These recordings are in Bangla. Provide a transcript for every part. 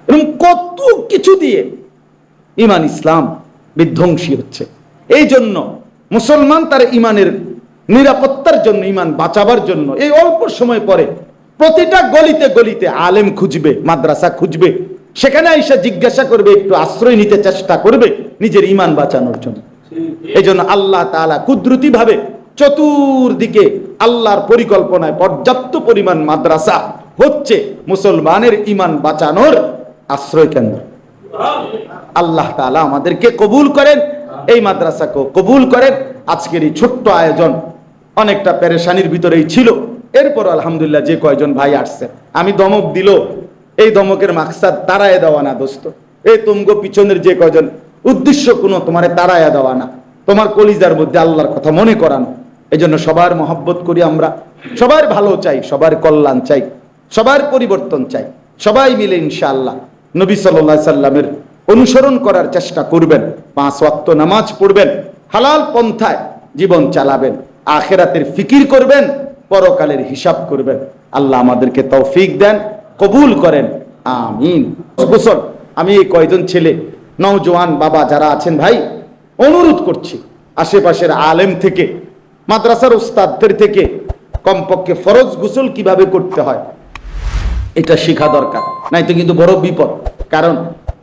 এবং কত কিছু দিয়ে ইমান ইসলাম বিধ্বংসী হচ্ছে। এই জন্য মুসলমান তার ইমানের নিরাপত্তার জন্য, ইমান বাঁচাবার জন্য এই অল্প সময় পরে প্রতিটা গলিতে গলিতে আলেম খুঁজবে, মাদ্রাসা খুঁজবে, সেখানে আইসা জিজ্ঞাসা করবে, একটু আশ্রয় নিতে চেষ্টা করবে নিজের ইমান বাঁচানোর জন্য। এই জন্য আল্লাহ তাআলা কুদরতি ভাবে চতুর্দিকে আল্লাহর পরিকল্পনায় পর্যাপ্ত পরিমাণ মাদ্রাসা হচ্ছে মুসলমানের ইমান বাঁচানোর আশ্রয় কেন্দ্র। আল্লাহ তাআলা আমাদেরকে কবুল করেন, এই মাদ্রাসাকেও কবুল করেন। আজকের এই ছোট্ট আয়োজন অনেকটা পেরেশানির ভিতরেই ছিল, এরপর আলহামদুলিল্লাহ যে কয়জন ভাই আসছে, আমি ধমক দিল, এই ধমকের মাকসাদ তাড়ায় দেওয়া না দোস্ত। এই তুমগো পিছনের যে কয়জন উদ্দেশ্য কোনো তোমার তাড়ায় দেওয়া না, তোমার কলিজার মধ্যে আল্লাহর কথা মনে করানো। এই জন্য সবার মহব্বত করি আমরা, সবার ভালো চাই, সবার কল্যাণ চাই, সবার পরিবর্তন চাই। সবাই মিলে ইনশাআল্লাহ নবী সাল্লাল্লাহু আলাইহি সাল্লামের অনুসরণ করার চেষ্টা করবেন, 5 ওয়াক্ত নামাজ পড়বেন, হালাল পন্থায় জীবন চালাবেন, আখিরাতের ফিকির করবেন, পরকালের হিসাব করবেন। আল্লাহ আমাদেরকে তৌফিক দেন, কবুল করেন, আমিন। আমি এই কয়জন ছেলে নওজোয়ান বাবা যারা আছেন ভাই, অনুরোধ করছি আশেপাশের আলেম থেকে, মাদ্রাসার উস্তাদদের থেকে কমপক্ষে ফরজ গোসল কিভাবে করতে হয় এটা শেখা দরকার, নাই তো কিন্তু বড় বিপদ। কারণ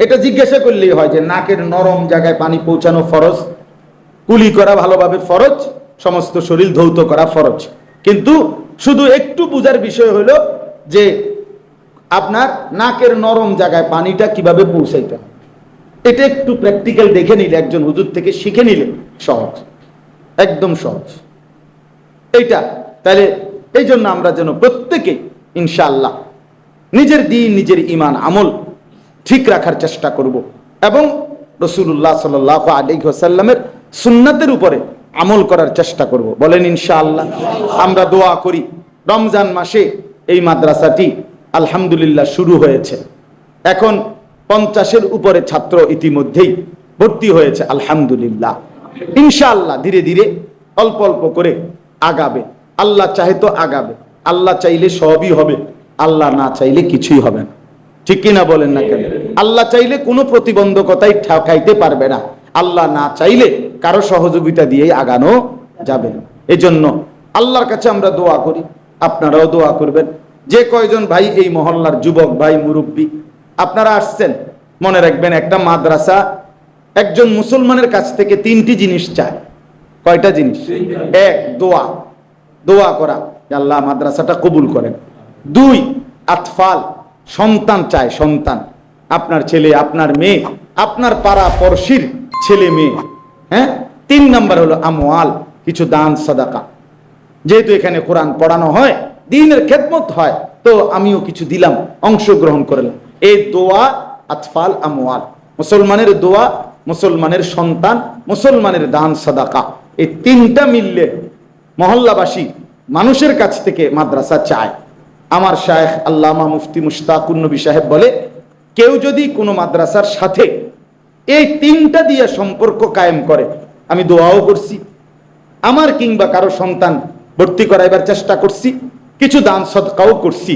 এটা জিজ্ঞাসা করলেই হয় যে নাকের নরম জায়গায় পানি পৌঁছানো ফরজ, কুলি করা ভালোভাবে ফরজ, সমস্ত শরীর ধৌত করা ফরজ। কিন্তু শুধু একটু বুঝার বিষয় হলো যে আপনার নাকের নরম জায়গায় পানিটা কিভাবে পৌঁছাইতে হয়, এটা একটু প্র্যাকটিক্যাল দেখে নিলে, একজন হুজুর থেকে শিখে নিলে সহজ, একদম সহজ এইটা। তাহলে এই জন্য আমরা যেন প্রত্যেকে ইনশাআল্লাহ নিজের দিন, নিজের ইমান আমল ঠিক রাখার চেষ্টা করব এবং রাসূলুল্লাহ সাল্লাল্লাহু আলাইহি ওয়াসাল্লামের সুন্নাতের উপরে আমল করার চেষ্টা করব। বলেন ইনশাআল্লাহ। আমরা দোয়া করি, রমজান মাসে এই মাদ্রাসাটি আলহামদুলিল্লাহ শুরু হয়েছে, এখন 50-এর উপরে ছাত্র ইতিমধ্যেই ভর্তি হয়েছে আলহামদুলিল্লাহ। ইনশাআল্লাহ ধীরে ধীরে অল্প অল্প করে আগাবে। আল্লাহ চাহে তো আগাবে, আল্লাহ চাইলে সবই হবে, আল্লাহ না চাইলে কিছুই হবে না। ঠিক কিনা বলেন না কেন? আল্লাহ চাইলে কোনো প্রতিবন্ধকতাই ঠেকাইতে পারবে না, আল্লাহ না চাইলে কারো সহযোগিতা দিয়েই আগানো যাবে না। এই জন্য আল্লাহর কাছে আমরা দোয়া করি, আপনারাও দোয়া করবেন। যে কয়জন ভাই এই মহল্লার যুবক ভাই, মুরব্বী আপনারা আসছেন, মনে রাখবেন একটা মাদ্রাসা একজন মুসলমানের কাছ থেকে 3টি জিনিস চায়। কয়টা জিনিস? 1 দোয়া, দোয়া করা আল্লাহ মাদ্রাসাটা কবুল করেন। 2 আতফাল, সন্তান চায়, সন্তান, আপনার ছেলে, আপনার মেয়ে, আপনার পাড়া পড়শির ছেলে মেয়ে। হ্যাঁ, 3 নাম্বার হলো আমওয়াল, কিছু দান সাদাকা। যেহেতু এখানে কোরআন পড়ানো হয়, দ্বীনের খেদমত হয়, তো আমিও কিছু দিলাম, অংশগ্রহণ করলাম। এই দোয়া, আতফাল, আমওয়াল, মুসলমানের দোয়া, মুসলমানের সন্তান, মুসলমানের দান সাদাকা, এই 3টা মিললে মহল্লাবাসী মানুষের কাছ থেকে মাদ্রাসা চায়। আমার শায়েখ আল্লামা মুফতি মুশতাকুন নবী সাহেব বলে, কেউ যদি কোনো মাদ্রাসার সাথে এই 3টা দিয়ে সম্পর্ক কায়েম করে, আমি দোয়াও করছি, আমার কিংবা কারো সন্তান ভর্তি করাইবার চেষ্টা করছি, কিছু দান সদকাও করছি,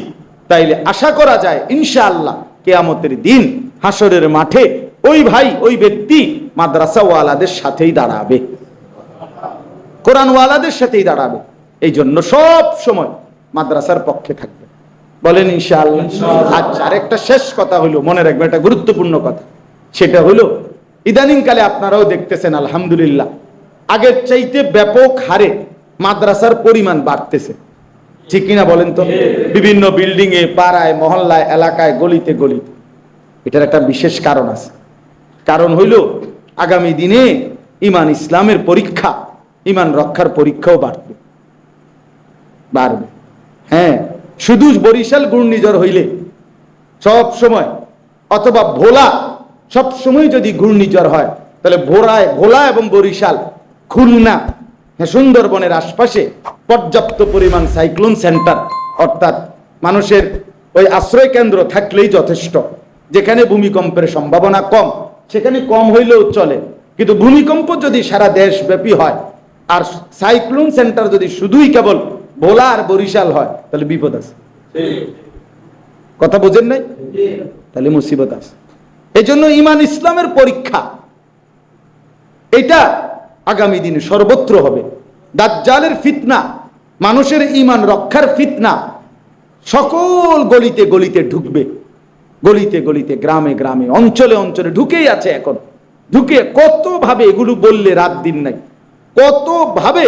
তাইলে আশা করা যায় ইনশাআল্লাহ কিয়ামতের দিন হাসরের মাঠে ওই ভাই, ওই ব্যক্তি মাদ্রাসাওয়ালাদের সাথেই দাঁড়াবে, কোরআনওয়ালাদের সাথেই দাঁড়াবে। এই জন্য সব সময় মাদ্রাসার পক্ষে থাকবে। বলেন ইনশাআল্লাহ। আচ্ছা, আরেকটা শেষ কথা হলো, মনে রাখবেন একটা গুরুত্বপূর্ণ কথা, সেটা হলো ইদানিং কালে আপনারাও দেখতেছেন আলহামদুলিল্লাহ আগের চাইতে ব্যাপক হারে মাদ্রাসার পরিমাণ বাড়তেছে। ঠিক কিনা বলেন তো? বিভিন্ন বিল্ডিং এ, পাড়ায়, মহল্লায়, এলাকায়, গলিতে গলিতে। এটার একটা বিশেষ কারণ আছে। কারণ হইল আগামী দিনে ইমান ইসলামের পরীক্ষা, ইমান রক্ষার পরীক্ষাও বাড়বে। হ্যাঁ, শুধু বরিশাল ঘূর্ণিঝড় হইলে সব সময়, অথবা ভোলা সব সময় যদি ঘূর্ণিঝড় হয়, তাহলে ভোলা এবং বরিশাল, খুলনা, সুন্দরবনের আশপাশে পর্যাপ্ত পরিমাণ সাইক্লোন সেন্টার, অর্থাৎ মানুষের ওই আশ্রয় কেন্দ্র থাকলেই যথেষ্ট। যেখানে ভূমিকম্পের সম্ভাবনা কম, সেখানে কম হইলেও চলে, কিন্তু ভূমিকম্প যদি সারা দেশব্যাপী হয় আর সাইক্লোন সেন্টার যদি শুধুই কেবল ভোলা আর বরিশাল হয়, তাহলে বিপদ আছে। কথা বোঝেন নাই? তাহলে মুসিবত আছে। এই জন্য ঈমান ইসলামের পরীক্ষা এটা আগামী দিনে সর্বত্র হবে। দাজ্জালের ফিতনা, মানুষের ঈমান রক্ষার ফিতনা সকল গলিতে গলিতে ঢুকবে, গলিতে গলিতে, গ্রামে গ্রামে, অঞ্চলে অঞ্চলে ঢুকেই আছে। এখন ঢুকে কত ভাবে এগুলো বললে রাত দিন নাই, কত ভাবে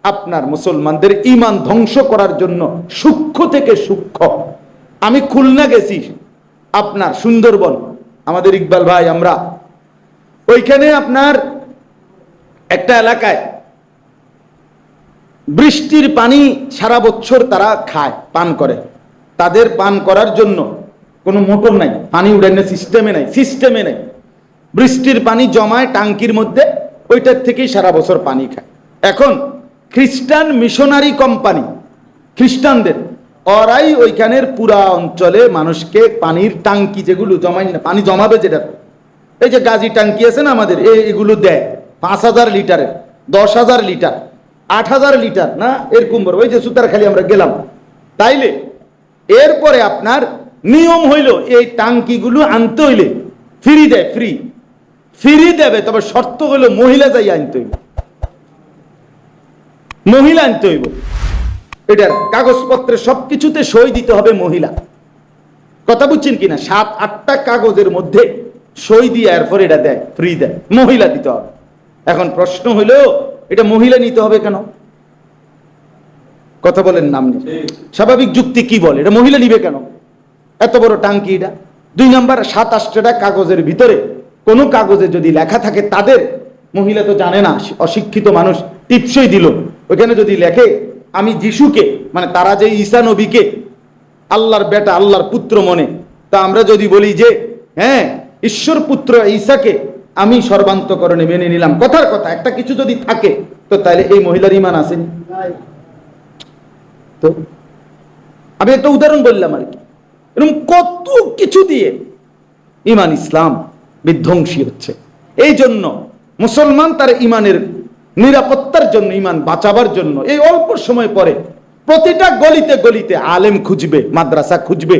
আপনার মুসলমানদের ঈমান ধ্বংস করার জন্য সূক্ষ্ম থেকে সূক্ষ্ম। আমি খুলনা গেছি, আপনার সুন্দরবন, আমাদের ইকবাল ভাই, আমরা ওইখানে আপনার একটা এলাকায় বৃষ্টির পানি সারা বছর তারা খায়, পান করে। তাদের পান করার জন্য কোনো মোটর নাই, পানি উড়ানোর সিস্টেমে নাই। বৃষ্টির পানি জমায় টাঙ্কির মধ্যে, ওইটার থেকেই সারা বছর পানি খায়। এখন খ্রিস্টান মিশনারি কোম্পানি, খ্রিস্টানদের, ওরাই ওইখানের পুরা অঞ্চলে মানুষকে পানির টাঙ্কি যেগুলো জমায় না, পানি জমাবে যেটা, এই যে গাজী টাঙ্কি আছে না আমাদের, এগুলো দেয় 5,000 লিটারের, 10,000 লিটার, 8,000 লিটার না, এরকম বড়। ওই যে সুতারখালি আমরা গেলাম, তাইলে এরপরে আপনার নিয়ম হইল এই টাঙ্কিগুলো আনতে হইলে ফ্রি দেয়, ফ্রি দেবে, তবে শর্ত হইল মহিলা যাই আনতে হইব, মহিলা আনতে হইব। এটার কাগজপত্রে সবকিছুতে সই দিতে হবে মহিলা। কথা বুঝছেন কিনা? 7-8টা কাগজের মধ্যে সই দিয়ে এরপর এটা দেয়, ফ্রি দেয়, মহিলা দিতে হবে। এখন প্রশ্ন হইল এটা মহিলা নিতে হবে কেন? কথা বলেন নাম নিয়ে, স্বাভাবিক যুক্তি কি বলে এটা মহিলা নিবে কেন? এত বড় টাঙ্কি এটা। 2 নাম্বার, 7-8টা কাগজের ভিতরে কোন কাগজে যদি লেখা থাকে তাদের, মহিলা তো জানে না, অশিক্ষিত মানুষ টিপসই দিল, ওইখানে যদি লেখে আমি যিশুকে, মানে তারা যে ঈসা নবীকে আল্লাহর বেটা, আল্লাহর পুত্র মনে, তা আমরা যদি বলি যে হ্যাঁ ঈশ্বর পুত্র ঈসাকে আমি সর্বান্তকরণে মেনে নিলাম, কথার কথা একটা কিছু যদি থাকে, তো তাহলে এই মহিলার ঈমান আসেনি। তো আমি একটা উদাহরণ বললাম আর কি। এরকম কত কিছু দিয়ে ঈমান ইসলাম বিধ্বংসী হচ্ছে। এই জন্য মুসলমান তার ঈমানের নিরাপত্তার জন্য, ঈমান বাঁচাবার জন্য এই অল্প সময় পরে প্রতিটা গলিতে গলিতে আলেম খুঁজবে, মাদ্রাসা খুঁজবে,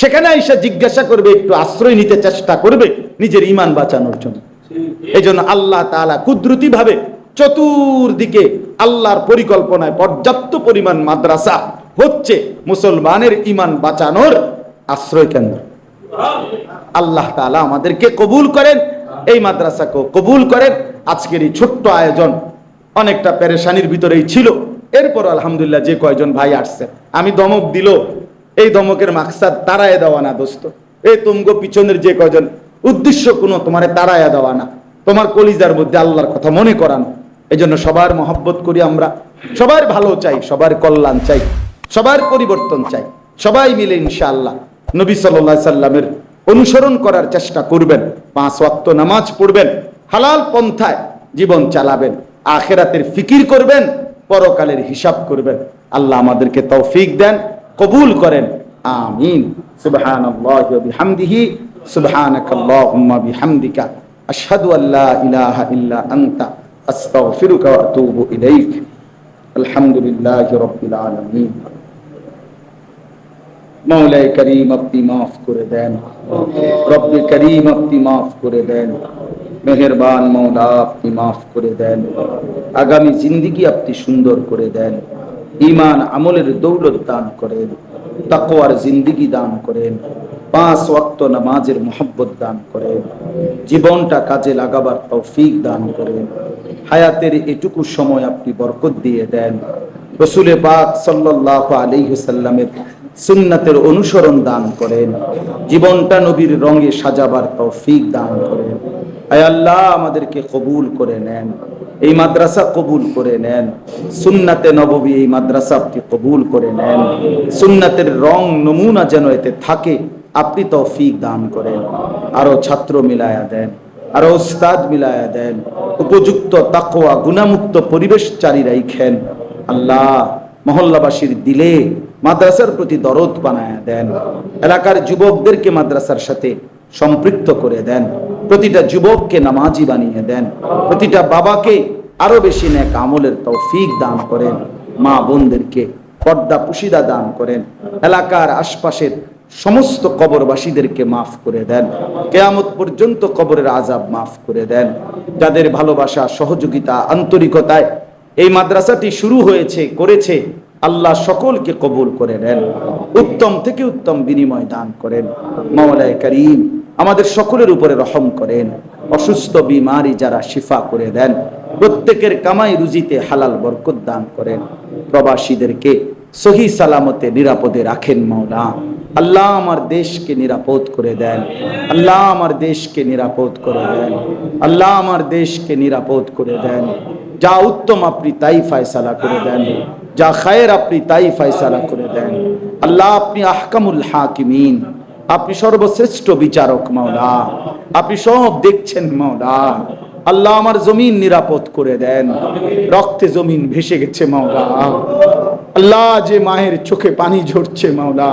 সেখানে এসে জিজ্ঞাসা করবে, একটু আশ্রয় নিতে চেষ্টা করবে নিজের ঈমান বাঁচানোর জন্য। এই জন্য আল্লাহ তাআলা কুদরতি ভাবে চতুর্দিকে আল্লাহর পরিকল্পনায় পর্যাপ্ত পরিমাণ মাদ্রাসা হচ্ছে মুসলমানের ঈমান বাঁচানোর আশ্রয় কেন্দ্র। আল্লাহ তাআলা আমাদেরকে কবুল করেন, এই মাদ্রাসাকে কবুল করেন। আজকের এই ছোট্ট আয়োজন অনেকটা পেরেশানির ভিতরেই ছিল, এরপর আলহামদুলিল্লাহ যে কয়জন ভাই আসছে, আমি ধমক দিল, এই ধমকের মাকসাদ তাড়ায় দেওয়া না দোস্ত, এই তুমগো পিছনের যে কয়জন উদ্দেশ্য কোনো তোমারে তাড়ায় দেওয়া না, তোমার কলিজার মধ্যে আল্লাহর কথা মনে করানো। এই জন্য সবার মহব্বত করি আমরা, সবার ভালো চাই, সবার কল্যাণ চাই, সবার পরিবর্তন চাই। সবাই মিলে ইনশাআল্লাহ নবী সাল্লাল্লাহু আলাইহি সাল্লামের অনুসরণ করার চেষ্টা করবেন, 5 ওয়াক্ত নামাজ পড়বেন, হালাল পন্থায় জীবন চালাবেন, আখিরাতের ফিকির করবেন, পরকালের হিসাব করবেন। আল্লাহ আমাদেরকে তৌফিক দেন, কবুল করেন, আমিন। সুবহানাল্লাহি ওয়া বিহামদিহি, সুবহানাকাল্লাহুম্মা বিহামদিকা, আশহাদু আল্লা ইলাহা ইল্লা আনতা, আস্তাগফিরুকা ওয়া আতুবু ইলাইক। আলহামদুলিল্লাহি রাব্বিল আলামিন। মৌলায়ে করিম আপনি মাফ করে দেন, রব্বে করিম আপনি মাফ করে দেন, মেহেরবান মৌলা আপনি মাফ করে দেন, আগামী জিন্দেগি আপনি সুন্দর করে দেন, ঈমান আমলের দৌলত দান করেন, তাকওয়ার জিন্দেগি দান করেন, 5 ওয়াক্ত নামাজের মোহাব্বত দান করেন, জীবনটা কাজে লাগাবার তৌফিক দান করেন, হায়াতের এটুকু সময় আপনি বরকত দিয়ে দেন, রাসূল পাক সাল্লাল্লাহু আলাইহি ওয়াসাল্লামের সুন্নাতের অনুসরণ দান করেন, জীবনটা নবীর রঙে সাজাবার তৌফিক দান করেন। আয় আল্লাহ আমাদেরকে কবুল করে নেন, এই মাদ্রাসা কবুল করে নেন, সুন্নাতে নববী এই মাদ্রাসা আপনি কবুল করে নেন, সুন্নাতের রং নমুনা যেন এতে থাকে আপনি তৌফিক দান করেন, আরো ছাত্র মিলায়া দেন, আরো উস্তাদ মিলায়া দেন, উপযুক্ত তাকওয়া গুনাহমুক্ত পরিবেশ জারি রাখেন। আল্লাহ মহল্লাবাসীর দিলে মাদ্রাসার প্রতি দরদ বানায়া দেন, এলাকার যুবকদেরকে মাদ্রাসার সাথে সম্পৃক্ত করে দেন, প্রতিটা যুবককে নামাজি বানিয়ে দেন, প্রতিটা বাবাকে আরো বেশি নেক আমলের তৌফিক দান করেন, মা বোনদেরকে পর্দা পুশিদা দান করেন, এলাকার আশপাশের সমস্ত কবরবাসীদেরকে মাফ করে দেন, কিয়ামত পর্যন্ত কবরের আযাব মাফ করে দেন। যাদের ভালোবাসা, সহযোগিতা, আন্তরিকতায় এই মাদ্রাসাটি শুরু হয়েছে করেছে, আল্লাহ সকলকে কবুল করে নেন, উত্তম থেকে উত্তম বিনিময় দান করেন। মাওলায়ে কারীম আমাদের সকলের উপরে রহম করেন, অসুস্থ বিমারি যারা শিফা করে দেন, প্রত্যেকের কামাই রুজিতে হালাল বরকত দান করেন, প্রবাসীদেরকে সহি সালামতে নিরাপদে রাখেন। মাওলা আল্লাহ আমার দেশকে নিরাপদ করে দেন, আল্লাহ আমার দেশকে নিরাপদ করে দেন, আল্লাহ আমার দেশকে নিরাপদ করে দেন। যা উত্তম আপনি তাই ফয়সালা করে দেন, যা খায়ের আপনি তাই ফয়সালা করে দেন। আল্লাহ আপনি আহকামুল হাকিমিন, আপনি সর্বশ্রেষ্ঠ বিচারক। মাওলা আপনি সব দেখছেন। মাওলা আল্লাহ আমার জমিন নিরাপদ করে দেন, রক্তে জমিন ভেসে গেছে। মাওলা আল্লাহ যে মায়ের চোখে পানি ঝরছে, মাওলা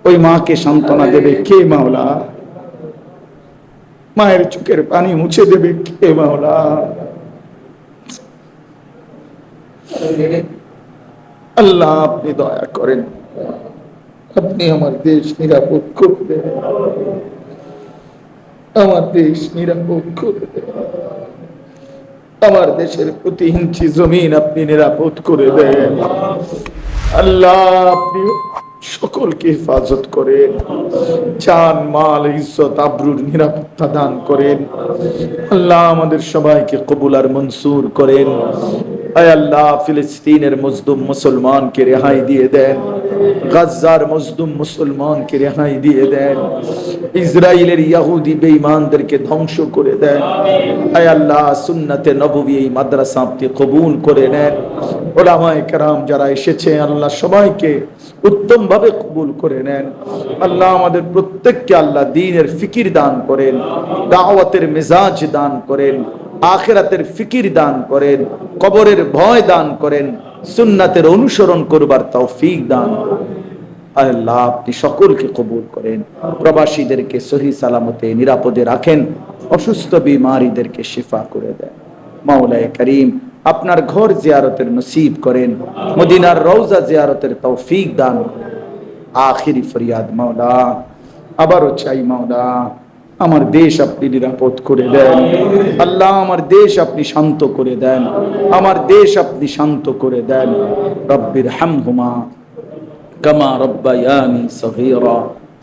ওই মাকে সান্ত্বনা দেবে কে? মাওলা মায়ের চোখের পানি মুছে দেবে কে? মাওলা আল্লাহ আপনি দয়া করেন, আপনি আমার দেশ নিরাপদ করে দেন, আমার দেশ নিরাপদ করে দেন, আমার দেশের প্রতি ইঞ্চি জমিন আপনি নিরাপদ করে দেন। আল্লাহ আপনি সকলকে হেফাজত করেন, জান মাল ইজ্জত আবরুর নিরাপত্তা দান করেন। আল্লাহ আমাদের সবাইকে কবুল আর মনসুর করেন। আয় আল্লাহ ফিলিস্তিনের মজলুম মুসলমানকে রেহাই দিয়ে দেন, গাজ্জার মজলুম মুসলমানকে রেহাই দিয়ে দেন, ইসরায়েলের ইহুদি বেঈমানদেরকে ধ্বংস করে দেন। আয় আল্লাহ সুন্নতে নববী এই মাদ্রাসা আপনি কবুল করে নেন। উলামায়ে কেরাম যারা এসেছে আল্লাহ সবাইকে উত্তম ভাবে কবুল করে নেন। আল্লাহ আমাদের প্রত্যেককে আল্লাহ দ্বীনের ফিকির দান করেন, দাওয়াতের মেজাজ দান করেন, আখিরাতের ফিকির দান করেন, কবরের ভয় দান করেন, সুন্নাতের অনুসরণ করবার তৌফিক দান করেন। আল্লাহ আপনি সকলকে কবুল করেন, প্রবাসীদেরকে সহি সালামতে নিরাপদে রাখেন, অসুস্থ বিমারীদেরকে শিফা করে দেন। মাওলায়ে কারীম আপনার ঘর জিয়ারতের নসিব করেন, মদিনার রওজা জিয়ারতের তৌফিক দান করেন। আখিরি ফরিয়াদ মাওলা আবারও চাই, মাওলা আমার দেশ আপনি নিরাপদ করে দেন। আল্লাহ আমার দেশ আপনি শান্ত করে দেন, আমার দেশ আপনি শান্ত করে দেন। রব্বির হামহুমা কামা রব্বায়ানি সগীরা।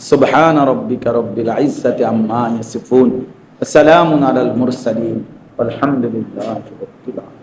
সুবহান রাব্বিকা রব্বিল ইজ্জাতি আম্মা ইয়াসিফুন, ওয়া সালামুন আলাল মুরসালিন, আলহামদুলিল্লাহি রাব্বিল আলামিন।